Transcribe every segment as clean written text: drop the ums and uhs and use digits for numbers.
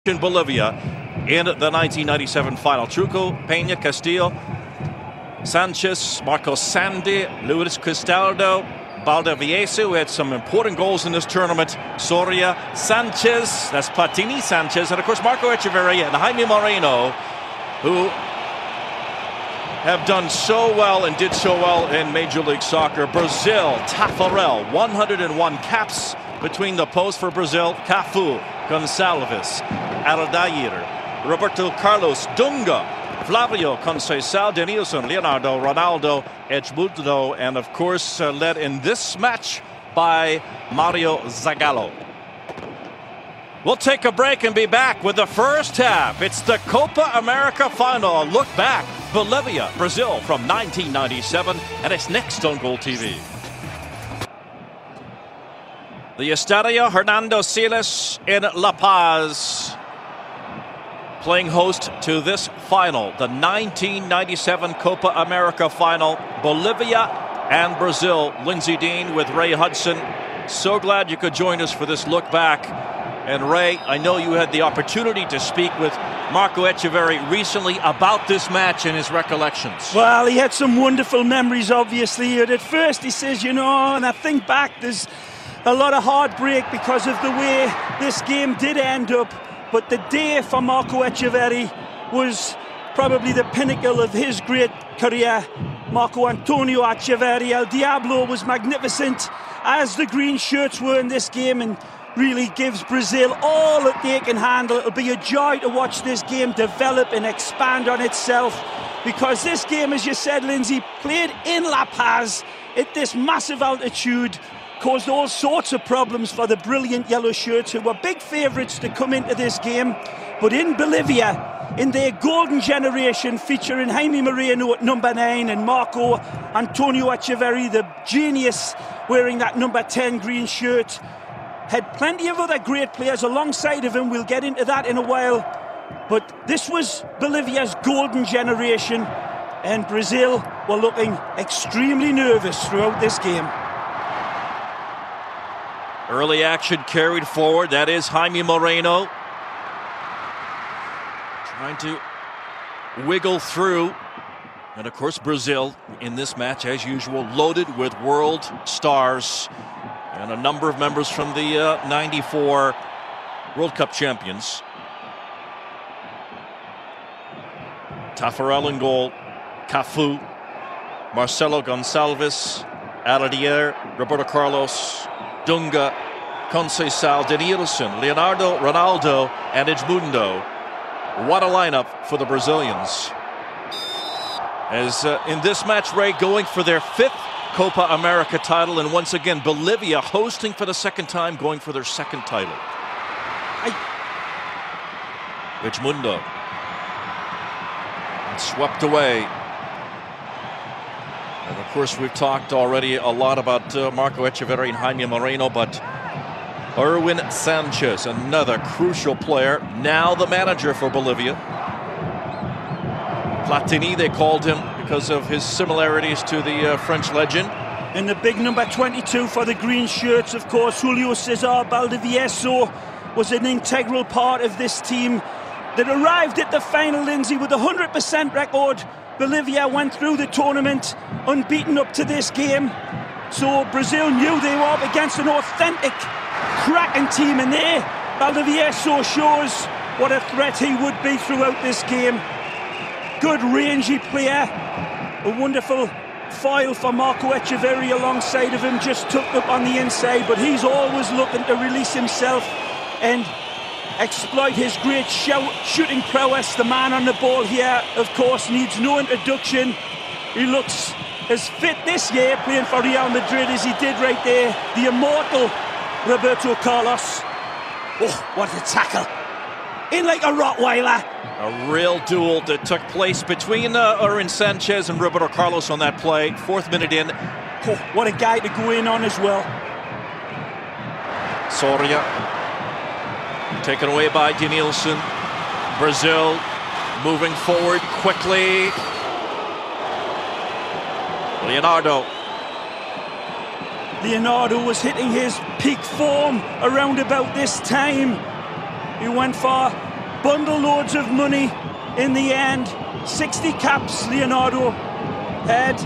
in Bolivia in the 1997 final. Trucco, Peña, Castillo, Sánchez, Marcos Sandy, Luis Cristaldo, Baldivieso, who had some important goals in this tournament, Soria, Sánchez, that's Platini, Sánchez, and of course Marco Etcheverry and Jaime Moreno, who have done so well and did so well in Major League Soccer. Brazil, Taffarel, 101 caps between the posts for Brazil. Cafú, Gonçalves, Aldair, Roberto Carlos, Dunga, Flavio, Conceição, Denilson, Leonardo, Ronaldo, Edmundo, and of course led in this match by Mauro Zagallo. We'll take a break and be back with the first half. It's the Copa America final. A look back, Bolivia, Brazil from 1997, and it's next on Goal TV. The Estadio Hernando Siles in La Paz, playing host to this final, the 1997 Copa America final, Bolivia and Brazil. Lindsay Dean with Ray Hudson. So glad you could join us for this look back. And Ray, I know you had the opportunity to speak with Marco Etcheverry recently about this match and his recollections. Well, he had some wonderful memories, obviously. And at first he says, you know, and I think back, there's a lot of heartbreak because of the way this game did end up. But the day for Marco Etcheverry was probably the pinnacle of his great career. Marco Antonio Etcheverry, El Diablo, was magnificent, as the green shirts were in this game, and really gives Brazil all that they can handle. It'll be a joy to watch this game develop and expand on itself, because this game, as you said, Lindsay, played in La Paz at this massive altitude, caused all sorts of problems for the brilliant yellow shirts, who were big favourites to come into this game. But in Bolivia, in their golden generation, featuring Jaime Moreno at number 9 and Marco Antonio Etcheverry, the genius, wearing that number 10 green shirt, had plenty of other great players alongside of him. We'll get into that in a while. But this was Bolivia's golden generation, and Brazil were looking extremely nervous throughout this game. Early action carried forward. That is Jaime Moreno trying to wiggle through. And of course Brazil in this match, as usual, loaded with world stars and a number of members from the 94 World Cup champions. Taffarel in goal, Cafú, Marcelo Gonçalves, Aldair, Roberto Carlos, Dunga, Conceição, Denilson, Leonardo, Ronaldo, and Edmundo. What a lineup for the Brazilians. As in this match, Ray, going for their 5th Copa America title, and once again Bolivia hosting for the 2nd time, going for their 2nd title. Edmundo swept away. And of course we've talked already a lot about Marco Etcheverry and Jaime Moreno, but Sánchez, another crucial player, now the manager for Bolivia. Platini, they called him because of his similarities to the French legend. And the big number 22 for the green shirts, of course, Julio César Baldivieso, was an integral part of this team that arrived at the final, Lindsay, with a 100% record. Bolivia went through the tournament unbeaten up to this game. So Brazil knew they were up against an authentic, cracking team, and there Baldivieso shows what a threat he would be throughout this game. Good rangy player, a wonderful foil for Marco Etcheverry alongside of him, just tucked up on the inside, but he's always looking to release himself and exploit his great shooting prowess. The man on the ball here, of course, needs no introduction. He looks as fit this year playing for Real Madrid as he did right there. The immortal Roberto Carlos. Oh, what a tackle. In like a Rottweiler. A real duel that took place between Sánchez and Roberto Carlos on that play. 4th minute in. Oh, what a guy to go in on as well. Soria taken away by Denilson. Brazil moving forward quickly. Leonardo was hitting his peak form around about this time. He went for bundle loads of money in the end. 60 caps Leonardo had.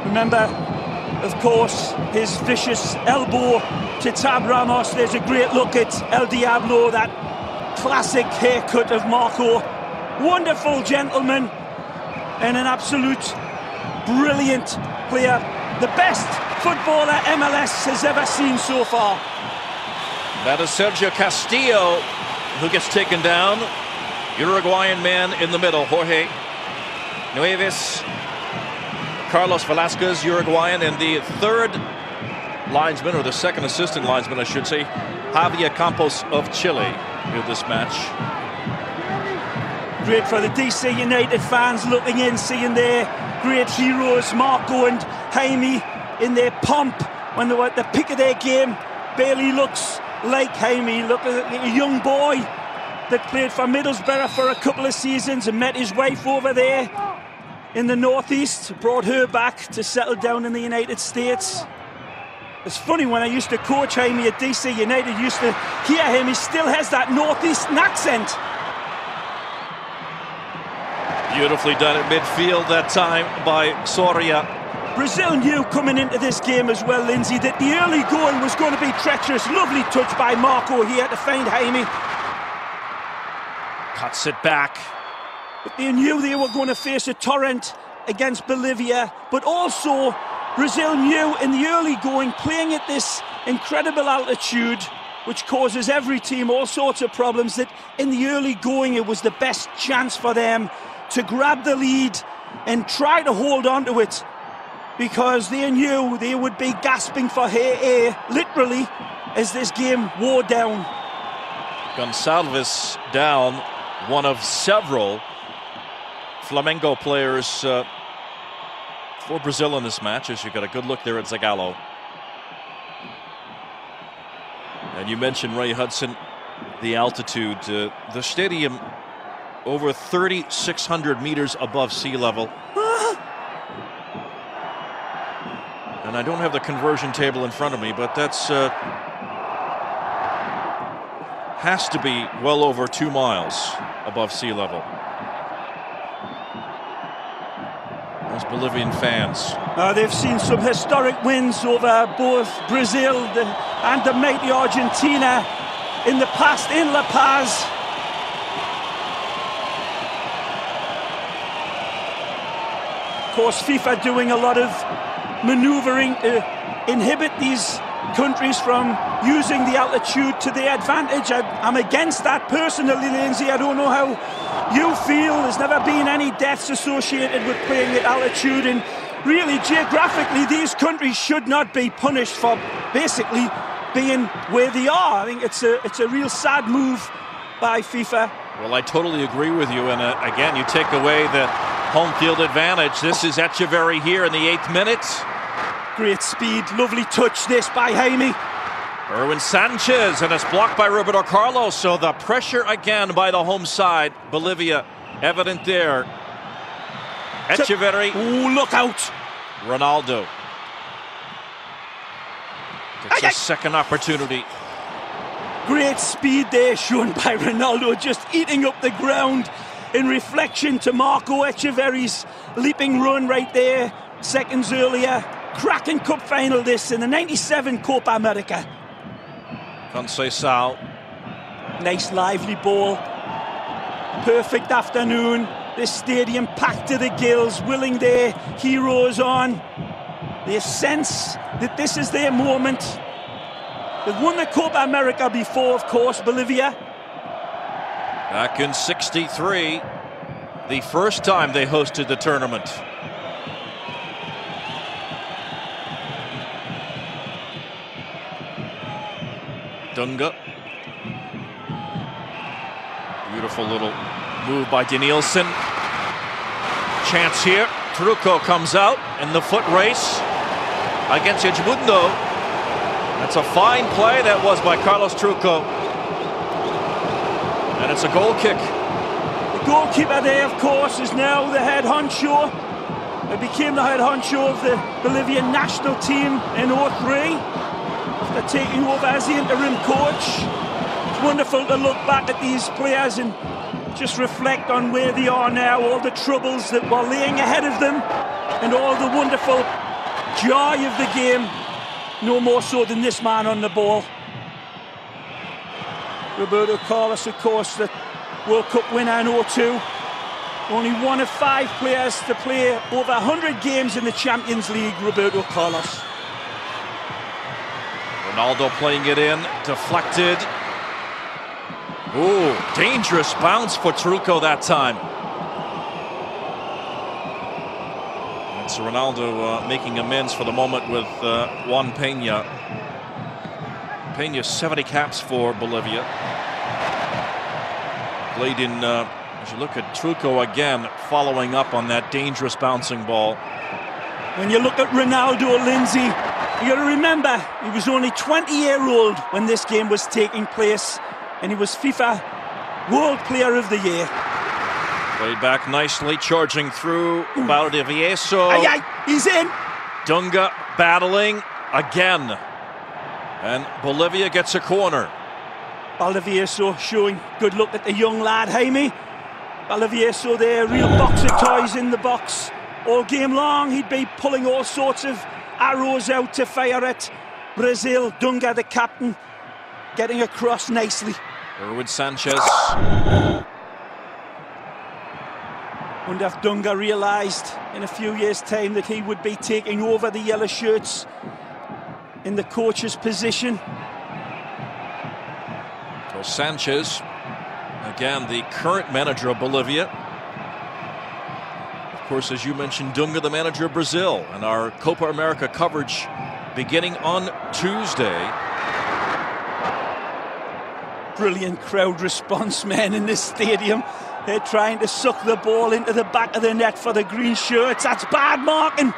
Remember, of course, his vicious elbow to Tab Ramos. There's a great look at El Diablo, that classic haircut of Marco. Wonderful gentleman and an absolute brilliant player. The best footballer MLS has ever seen so far. That is S.Castillo who gets taken down. Uruguayan man in the middle, Jorge Nueves. Carlos Velasquez, Uruguayan, and the third linesman, or the second assistant linesman, I should say, Javier Campos of Chile in this match. Great for the DC United fans looking in, seeing their great heroes, Marco and Jaime, in their pomp when they were at the peak of their game. Barely looks like Jaime. Look at a young boy that played for Middlesbrough for a couple of seasons and met his wife over there in the Northeast, brought her back to settle down in the United States. It's funny, when I used to coach Jaime at DC United, used to hear him, he still has that Northeastern accent. Beautifully done at midfield that time by Soria. Brazil knew coming into this game as well, Lindsay, that the early going was going to be treacherous. Lovely touch by Marco here to find Jaime. Cuts it back. But they knew they were going to face a torrent against Bolivia, but also Brazil knew in the early going, playing at this incredible altitude, which causes every team all sorts of problems, that in the early going it was the best chance for them to grab the lead and try to hold on to it, because they knew they would be gasping for air, literally, as this game wore down. Gonçalves down, one of several Flamengo players for Brazil in this match, as you got a good look there at Zagallo. And you mentioned, Ray Hudson, the altitude. The stadium over 3,600 meters above sea level. And I don't have the conversion table in front of me, but that's has to be well over 2 miles above sea level. Those Bolivian fans. They've seen some historic wins over both Brazil and the mighty Argentina in the past in La Paz. Of course, FIFA doing a lot of manoeuvring to inhibit these countries from using the altitude to their advantage. I'm against that personally, Lindsay. I don't know how you feel. There's never been any deaths associated with playing at altitude, and really geographically these countries should not be punished for basically being where they are. I think it's a real sad move by FIFA. Well, I totally agree with you, and again, you take away the home field advantage. This is Etcheverry here in the 8th minute. Great speed, lovely touch this by Jaime. Erwin Sanchez, and it's blocked by Roberto Carlos, so the pressure again by the home side. Bolivia evident there. Etcheverry. Oh, look out. Ronaldo. It's a second opportunity. Great speed there shown by Ronaldo, just eating up the ground in reflection to Marco. Etcheverry's leaping run right there seconds earlier. Cracking cup final this in the 97 Copa America. Conceição. Nice lively ball. Perfect afternoon. This stadium packed to the gills, willing their heroes on. They sense that this is their moment. They've won the Copa America before, of course, Bolivia. Back in '63, the first time they hosted the tournament. Dunga. Beautiful little move by Denilson. Chance here. Trucco comes out in the foot race against Edmundo. That's a fine play that was by Carlos Trucco. And it's a goal kick. The goalkeeper there, of course, is now the head honcho. It became the head honcho of the Bolivian national team in '03. After taking over as the interim coach. wonderful to look back at these players and just reflect on where they are now, all the troubles that were laying ahead of them, and all the wonderful joy of the game, no more so than this man on the ball. Roberto Carlos, of course, the World Cup winner in 2002. Only one of 5 players to play over 100 games in the Champions League, Roberto Carlos. Ronaldo playing it in, deflected. Ooh, dangerous bounce for Trucco that time. It's Ronaldo making amends for the moment with J.Peña. Peña 70 caps for Bolivia. Played in, as you look at Trucco again, following up on that dangerous bouncing ball. When you look at Ronaldo, Lindsay, you got to remember he was only 20-year-old when this game was taking place, and he was FIFA World Player of the Year. Played back nicely, charging through Baldivieso. He's in. Dunga battling again. And Bolivia gets a corner. Baldivieso showing good look at the young lad, Jaime. Baldivieso there, real box of toys in the box. All game long, he'd be pulling all sorts of arrows out to fire at Brazil. Dunga, the captain, getting across nicely. Sanchez. Wonder if Dunga realised in a few years' time that he would be taking over the yellow shirts in the coach's position. O.Sánchez, again the current manager of Bolivia. Of course, as you mentioned, Dunga, the manager of Brazil, and our Copa America coverage beginning on Tuesday. Brilliant crowd response, men, in this stadium. They're trying to suck the ball into the back of the net for the green shirts. That's bad marking.